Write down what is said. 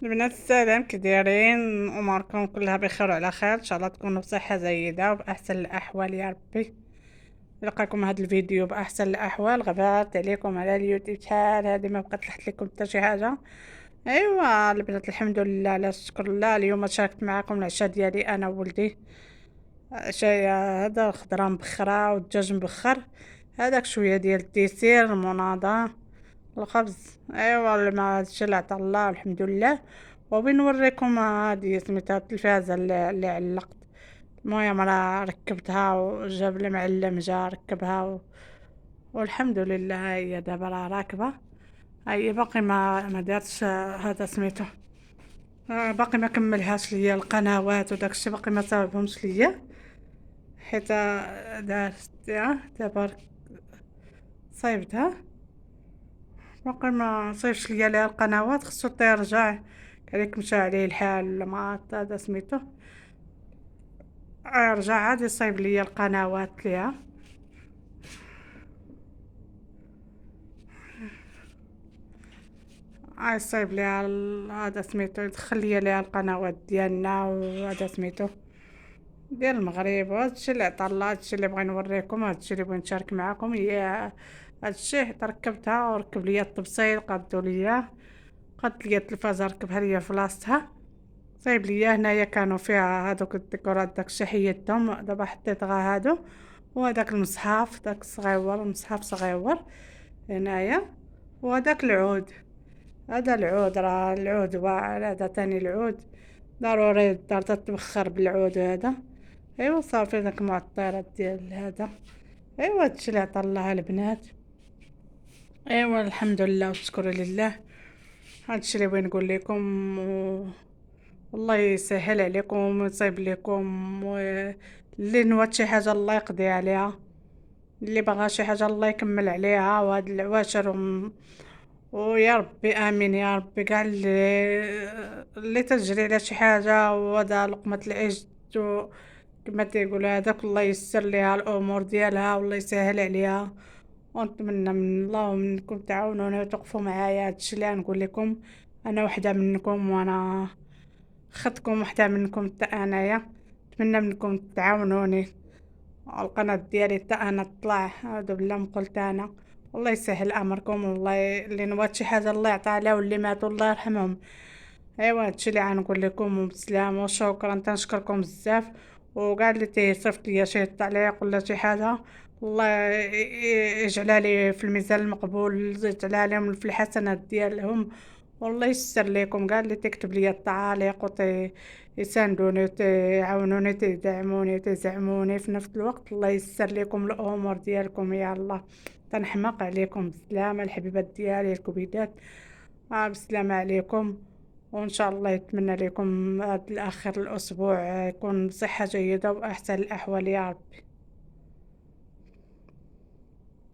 البنات السلام، كي دايرين؟ اموركم كلها بخير وعلى خير؟ ان شاء الله تكونوا بصحه جيده وباحسن الاحوال يا ربي. نلقاكم هذا الفيديو باحسن الاحوال. غبرت عليكم على اليوتيوب شحال هذه ما بقيت لحت لكم حتى شي حاجه. ايوا البنات، الحمد لله على شكر الله. اليوم شاركت معكم العشاء ديالي انا وولدي. عشاء هذا خضره مبخره والدجاج مبخر، هذاك شويه ديال الديسير المناضه، الخبز. ايوا ما هادشي اللي عطا الله الحمد لله. وبين نوريكم هادي سميتها التلفازة اللي علقت. المهم راه ركبتها وجاب لي معلم جا ركبها والحمد لله هي دابا راه راكبة. هي باقي ما دارتش هذا سميتو. باقي ما كملهاش ليا القنوات وداكشي، باقي ما صاوبهمش ليا حيت دارت دابا صايبتها. باقي ما صيفش ليا ليها القنوات، خصو تيرجع. كذلك مشى عليه الحال ولا ما عرفت هذا سميتو. يرجع عاد يصايب ليا القنوات ليها. يصايب ليها هذا سميتو، يدخل ليا ليها القنوات ديالنا وهذا سميتو ديال المغرب. وهادشي اللي عطا الله، هادشي اللي بغي نوريكم، هادشي اللي بغيت نشارك معاكم هي هادشي. حيت ركبتها وركب ليا الطبسيل قادو ليا، قاد ليا التلفازة ركبها ليا في بلاصتها. صايب ليا هنايا كانوا فيها هادوك الديكورات داكشي حيدتهم، دابا حطيت غا هادو. وهداك المصحف داك الصغيور، المصحف صغيور هنايا. وهداك العود، هذا العود راه العود واعر، هذا تاني العود ضروري الدار تتبخر بالعود هذا. ايوا صافي داك المعطرات ديال هذا. ايوا هادشي اللي عطا الله البنات. ايوا الحمد لله والشكر لله. هادشي اللي بغيت نقول لكم والله يسهل عليكم ويصيب لكم اللي نوات شي حاجه الله يقضي عليها، اللي بغى شي حاجه الله يكمل عليها. وهاد العواشر ويا ربي امين يا ربي كاع اللي تجري على شي حاجه وهذا لقمه العيش كما تيقول هذاك، الله يسر ليها الامور ديالها والله يسهل عليها. ونتمنى من الله ومنكم تعاونوني وتوقفوا معايا. هادشي اللي نقول لكم، انا وحده منكم وانا خدكم وحده منكم حتى انايا. نتمنى منكم تعاونوني القناة ديالي حتى انا تطلع. هذا بالله ما قلت انا. والله يسهل امركم، والله اللي نبغى شي حاجه الله يعطيها لها، واللي ماتوا الله يرحمهم. ايوا هادشي اللي غنقول لكم، وبسلامه وشكرا. تنشكركم بزاف. وكاع اللي تيصيفط ليا شي تعليق ولا شي حاجه، الله يجعلها لي في الميزان المقبول، يجعلها لهم في الحسنات ديالهم. والله يسر ليكم كاع اللي تكتب لي التعاليق يساندوني وتعاونوني تدعموني وتزعموني في نفس الوقت. الله يسر لكم الامور ديالكم يا الله. تنحماق عليكم بالسلامه الحبيبات ديالي الكبيدات. بسلامه عليكم. وان شاء الله يتمنى لكم هذا الاخر الاسبوع يكون بصحه جيده واحسن الاحوال يا رب.